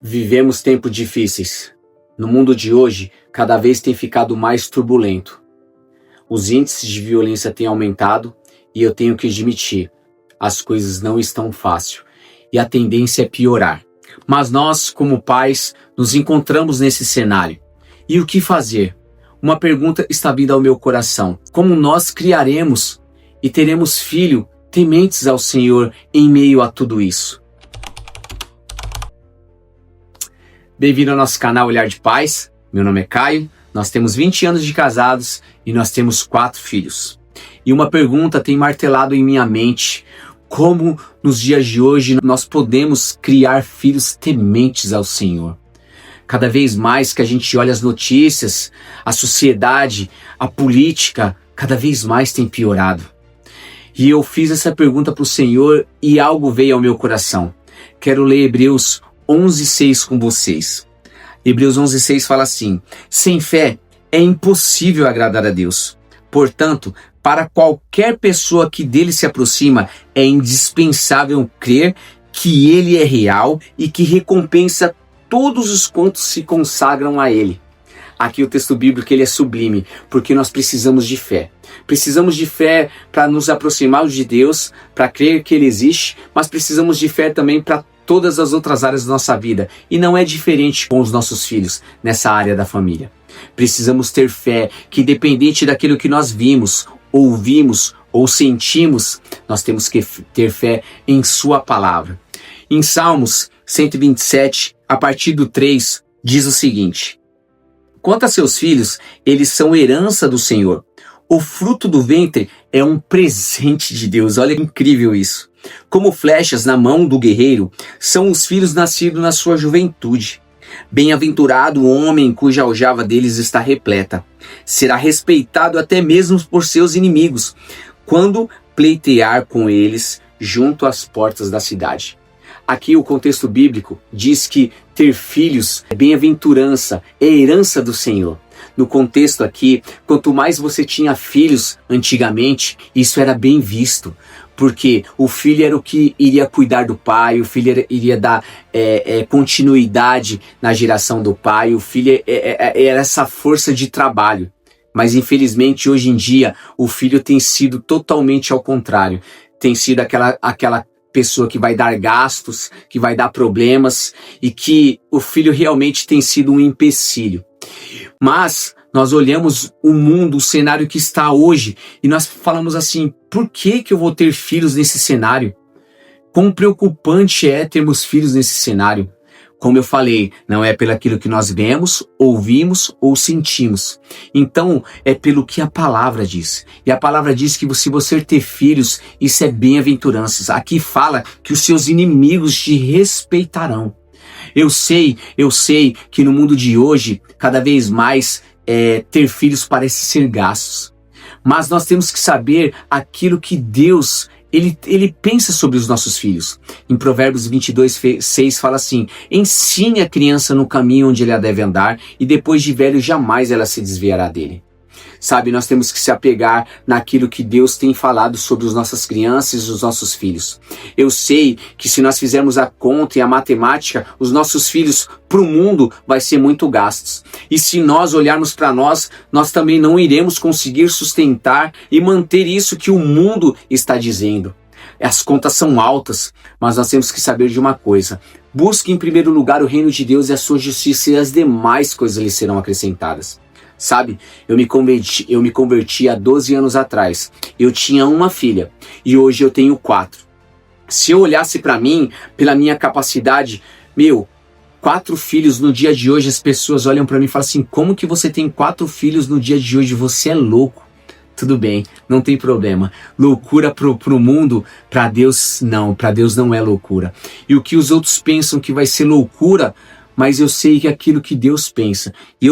Vivemos tempos difíceis. No mundo de hoje, cada vez tem ficado mais turbulento. Os índices de violência têm aumentado e eu tenho que admitir, as coisas não estão fáceis e a tendência é piorar. Mas nós, como pais, nos encontramos nesse cenário. E o que fazer? Uma pergunta está vindo ao meu coração. Como nós criaremos e teremos filhos tementes ao Senhor em meio a tudo isso? Bem-vindo ao nosso canal Olhar de Pais. Meu nome é Caio, nós temos 20 anos de casados e nós temos 4 filhos. E uma pergunta tem martelado em minha mente: como nos dias de hoje nós podemos criar filhos tementes ao Senhor? Cada vez mais que a gente olha as notícias, a sociedade, a política, cada vez mais tem piorado. E eu fiz essa pergunta para o Senhor e algo veio ao meu coração. Quero ler Hebreus 11:6 com vocês. Hebreus 11:6 fala assim: sem fé é impossível agradar a Deus. Portanto, para qualquer pessoa que dele se aproxima, é indispensável crer que ele é real e que recompensa todos os quantos se consagram a ele. Aqui o texto bíblico ele é sublime, porque nós precisamos de fé. Precisamos de fé para nos aproximarmos de Deus, para crer que Ele existe, mas precisamos de fé também para todas as outras áreas da nossa vida. E não é diferente com os nossos filhos nessa área da família. Precisamos ter fé que, independente daquilo que nós vimos, ouvimos ou sentimos, nós temos que ter fé em Sua palavra. Em Salmos 127, a partir do 3, diz o seguinte: quanto a seus filhos, eles são herança do Senhor. O fruto do ventre é um presente de Deus. Olha que incrível isso. Como flechas na mão do guerreiro, são os filhos nascidos na sua juventude. Bem-aventurado o homem cuja aljava deles está repleta. Será respeitado até mesmo por seus inimigos, quando pleitear com eles junto às portas da cidade. Aqui o contexto bíblico diz que ter filhos é bem-aventurança, é herança do Senhor. No contexto aqui, quanto mais você tinha filhos antigamente, isso era bem visto. Porque o filho era o que iria cuidar do pai, o filho iria dar continuidade na geração do pai, o filho era essa força de trabalho. Mas infelizmente hoje em dia o filho tem sido totalmente ao contrário. Tem sido aquela pessoa que vai dar gastos, que vai dar problemas e que o filho realmente tem sido um empecilho. Mas nós olhamos o mundo, o cenário que está hoje e nós falamos assim: por que eu vou ter filhos nesse cenário? Quão preocupante é termos filhos nesse cenário? Como eu falei, não é pelo aquilo que nós vemos, ouvimos ou sentimos. Então, é pelo que a palavra diz. E a palavra diz que se você ter filhos, isso é bem-aventuranças. Aqui fala que os seus inimigos te respeitarão. Eu sei que no mundo de hoje, cada vez mais, ter filhos parece ser gastos. Mas nós temos que saber aquilo que Deus Ele pensa sobre os nossos filhos. Em Provérbios 22:6 fala assim: ensine a criança no caminho onde ela deve andar, e depois de velho jamais ela se desviará dele. Sabe, nós temos que se apegar naquilo que Deus tem falado sobre as nossas crianças e os nossos filhos. Eu sei que se nós fizermos a conta e a matemática, os nossos filhos para o mundo vai ser muito gastos. E se nós olharmos para nós, nós também não iremos conseguir sustentar e manter isso que o mundo está dizendo. As contas são altas, mas nós temos que saber de uma coisa: busque em primeiro lugar o reino de Deus e a sua justiça, e as demais coisas lhe serão acrescentadas. Sabe, eu me converti há 12 anos atrás. Eu tinha uma filha e hoje eu tenho 4. Se eu olhasse para mim, pela minha capacidade, 4 filhos no dia de hoje, as pessoas olham para mim e falam assim: como que você tem 4 filhos no dia de hoje? Você é louco. Tudo bem, não tem problema. Loucura pro mundo, para Deus não é loucura. E o que os outros pensam que vai ser loucura, mas eu sei que é aquilo que Deus pensa. E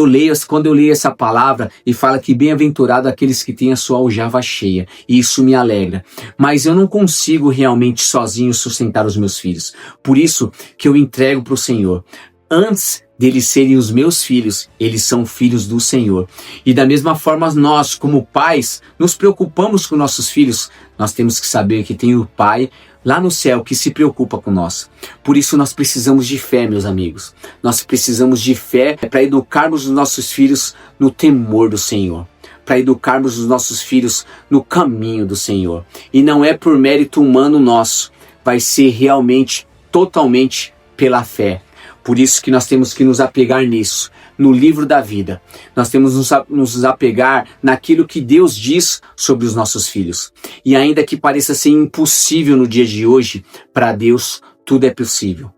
quando eu leio essa palavra e fala que bem-aventurado aqueles que têm a sua aljava cheia, e isso me alegra. Mas eu não consigo realmente sozinho sustentar os meus filhos. Por isso que eu entrego para o Senhor. Antes deles serem os meus filhos, eles são filhos do Senhor. E da mesma forma nós, como pais, nos preocupamos com nossos filhos. Nós temos que saber que tem o pai, lá no céu que se preocupa com nós. Por isso nós precisamos de fé, meus amigos. Nós precisamos de fé para educarmos os nossos filhos no temor do Senhor, para educarmos os nossos filhos no caminho do Senhor. E não é por mérito humano nosso, vai ser realmente, totalmente pela fé. Por isso que nós temos que nos apegar nisso, no livro da vida. Nós temos que nos apegar naquilo que Deus diz sobre os nossos filhos. E ainda que pareça ser impossível no dia de hoje, para Deus tudo é possível.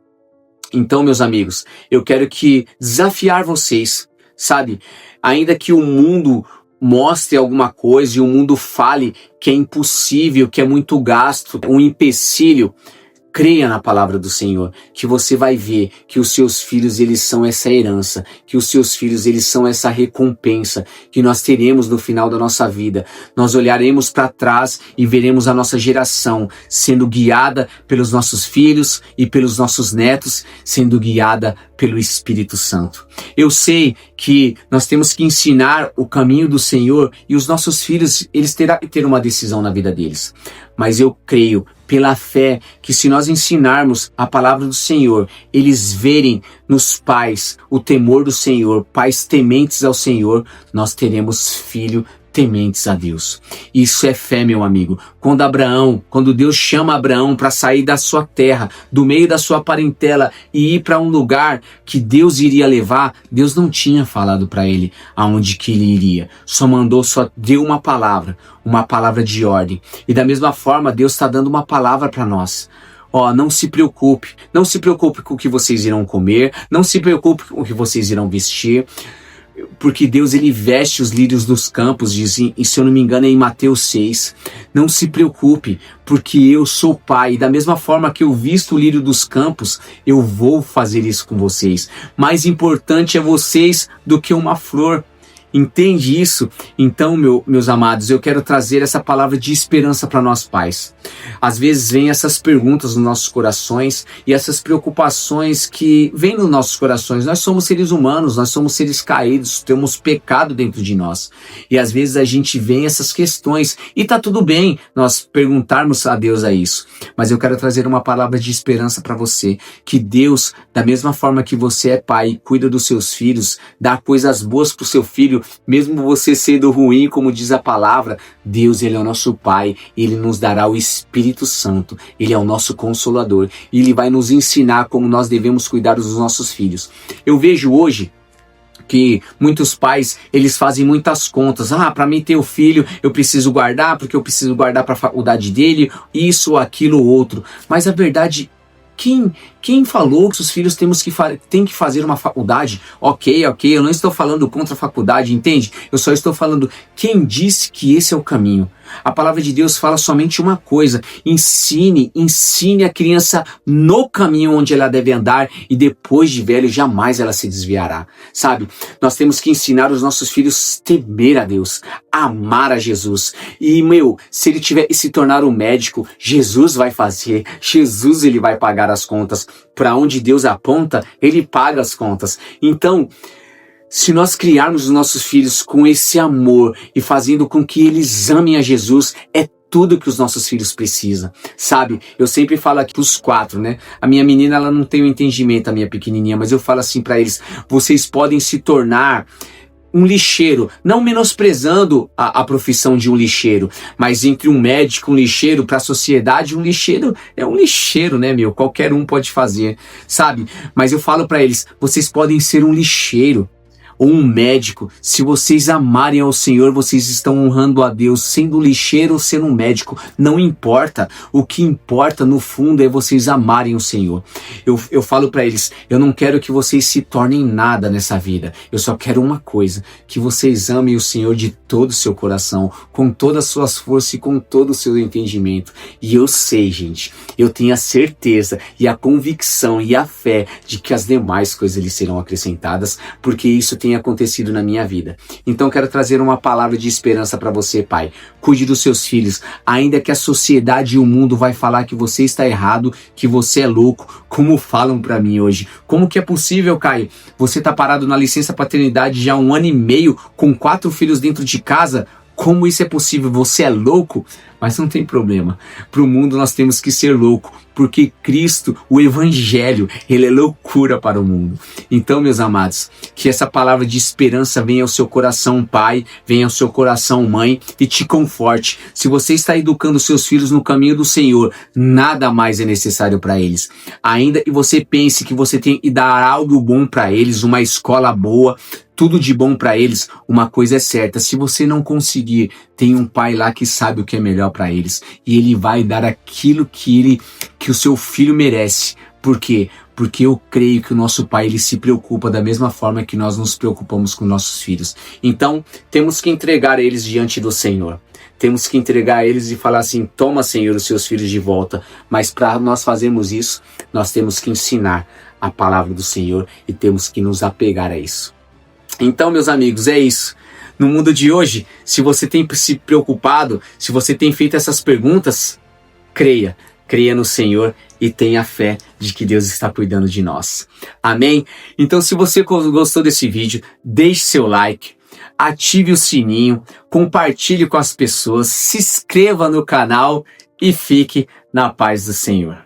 Então, meus amigos, eu quero desafiar vocês, sabe? Ainda que o mundo mostre alguma coisa e o mundo fale que é impossível, que é muito gasto, um empecilho, creia na palavra do Senhor, que você vai ver que os seus filhos, eles são essa herança, que os seus filhos, eles são essa recompensa que nós teremos no final da nossa vida. Nós olharemos para trás e veremos a nossa geração sendo guiada pelos nossos filhos e pelos nossos netos, sendo guiada pelo Espírito Santo. Eu sei que nós temos que ensinar o caminho do Senhor e os nossos filhos, eles terão que ter uma decisão na vida deles. Mas eu creio, pela fé, que se nós ensinarmos a palavra do Senhor, eles verem nos pais o temor do Senhor, pais tementes ao Senhor, nós teremos filho tementes a Deus. Isso é fé, meu amigo. Quando Deus chama Abraão para sair da sua terra, do meio da sua parentela e ir para um lugar que Deus iria levar, Deus não tinha falado para ele aonde que ele iria. Só deu uma palavra de ordem. E da mesma forma, Deus está dando uma palavra para nós. Não se preocupe com o que vocês irão comer, não se preocupe com o que vocês irão vestir, porque Deus, ele veste os lírios dos campos, diz, e se eu não me engano é em Mateus 6. Não se preocupe, porque eu sou pai, e da mesma forma que eu visto o lírio dos campos, eu vou fazer isso com vocês. Mais importante é vocês do que uma flor. Entende isso? Então, meus amados, eu quero trazer essa palavra de esperança para nós pais. Às vezes vem essas perguntas nos nossos corações e essas preocupações que vêm nos nossos corações. Nós somos seres humanos, nós somos seres caídos, temos pecado dentro de nós. E às vezes a gente vem essas questões e tá tudo bem nós perguntarmos a Deus a isso. Mas eu quero trazer uma palavra de esperança para você, que Deus, da mesma forma que você é pai e cuida dos seus filhos, dá coisas boas pro seu filho, mesmo você sendo ruim, como diz a palavra, Deus, ele é o nosso Pai, ele nos dará o Espírito Santo, ele é o nosso Consolador, e ele vai nos ensinar como nós devemos cuidar dos nossos filhos. Eu vejo hoje que muitos pais, eles fazem muitas contas. Para mim ter o filho, eu preciso guardar, porque eu preciso guardar para a faculdade dele, isso, aquilo, outro. Mas a verdade, quem falou que os filhos têm que fazer uma faculdade? Ok, eu não estou falando contra a faculdade, entende? Eu só estou falando quem disse que esse é o caminho. A palavra de Deus fala somente uma coisa: ensine a criança no caminho onde ela deve andar, e depois de velho jamais ela se desviará. Sabe? Nós temos que ensinar os nossos filhos a temer a Deus, a amar a Jesus. E se ele tiver que se tornar um médico, Jesus vai fazer, Jesus, ele vai pagar as contas. Para onde Deus aponta, ele paga as contas. Então, se nós criarmos os nossos filhos com esse amor e fazendo com que eles amem a Jesus, é tudo que os nossos filhos precisam, sabe? Eu sempre falo aqui pros 4, né? A minha menina, ela não tem o entendimento, a minha pequenininha, mas eu falo assim para eles: vocês podem se tornar um lixeiro, não menosprezando a profissão de um lixeiro, mas entre um médico, um lixeiro, para a sociedade, um lixeiro é um lixeiro, né, qualquer um pode fazer, sabe? Mas eu falo para eles: vocês podem ser um lixeiro ou um médico. Se vocês amarem ao Senhor, vocês estão honrando a Deus. Sendo um lixeiro ou sendo um médico, não importa. O que importa no fundo é vocês amarem o Senhor. Eu falo para eles: eu não quero que vocês se tornem nada nessa vida, eu só quero uma coisa: que vocês amem o Senhor de todo o seu coração, com todas as suas forças e com todo o seu entendimento. E eu sei, gente, eu tenho a certeza e a convicção e a fé de que as demais coisas lhes serão acrescentadas, porque isso tem acontecido na minha vida. Então quero trazer uma palavra de esperança para você, pai. Cuide dos seus filhos, ainda que a sociedade e o mundo vai falar que você está errado, que você é louco, como falam para mim hoje. Como que é possível, Caio? Você tá parado na licença paternidade já há 1 ano e meio, com 4 filhos dentro de casa? Como isso é possível? Você é louco? Mas não tem problema. Para o mundo nós temos que ser louco, porque Cristo, o Evangelho, ele é loucura para o mundo. Então, meus amados, que essa palavra de esperança venha ao seu coração, pai, venha ao seu coração, mãe, e te conforte. Se você está educando seus filhos no caminho do Senhor, nada mais é necessário para eles. Ainda que você pense que você tem que dar algo bom para eles, uma escola boa, tudo de bom para eles, uma coisa é certa: se você não conseguir, tem um pai lá que sabe o que é melhor para eles, e ele vai dar aquilo que o seu filho merece. Por quê? Porque eu creio que o nosso pai, ele se preocupa da mesma forma que nós nos preocupamos com nossos filhos. Então, temos que entregar eles diante do Senhor. Temos que entregar eles e falar assim: toma, Senhor, os seus filhos de volta. Mas para nós fazermos isso, nós temos que ensinar a palavra do Senhor e temos que nos apegar a isso. Então, meus amigos, é isso. No mundo de hoje, se você tem se preocupado, se você tem feito essas perguntas, creia no Senhor e tenha fé de que Deus está cuidando de nós. Amém? Então, se você gostou desse vídeo, deixe seu like, ative o sininho, compartilhe com as pessoas, se inscreva no canal e fique na paz do Senhor.